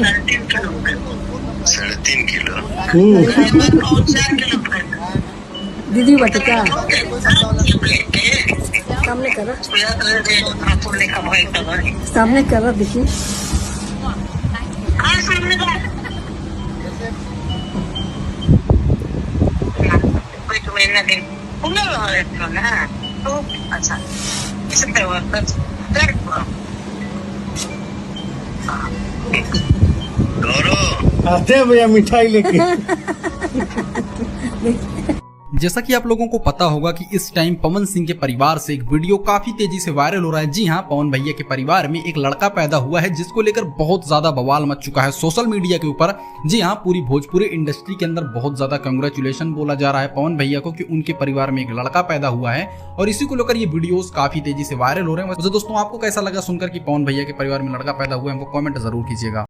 3.5 kilo. दीदी बटका सामने करा, सामने करा देखी। गौरव आते हैं भैया मिठाई लेके। जैसा कि आप लोगों को पता होगा कि इस टाइम पवन सिंह के परिवार से एक वीडियो काफी तेजी से वायरल हो रहा है। जी हां, पवन भैया के परिवार में एक लड़का पैदा हुआ है जिसको लेकर बहुत ज्यादा बवाल मच चुका है सोशल मीडिया के ऊपर। जी हां, पूरी भोजपुरी इंडस्ट्री के अंदर बहुत ज्यादा कंग्रेचुलेशन बोला जा रहा है पवन भैया को कि उनके परिवार में एक लड़का पैदा हुआ है और इसी को लेकर ये वीडियोस काफी तेजी से वायरल हो रहे हैं। तो दोस्तों, आपको कैसा लगा सुनकर कि पवन भैया के परिवार में लड़का पैदा हुआ है, हमको कमेंट जरूर कीजिएगा।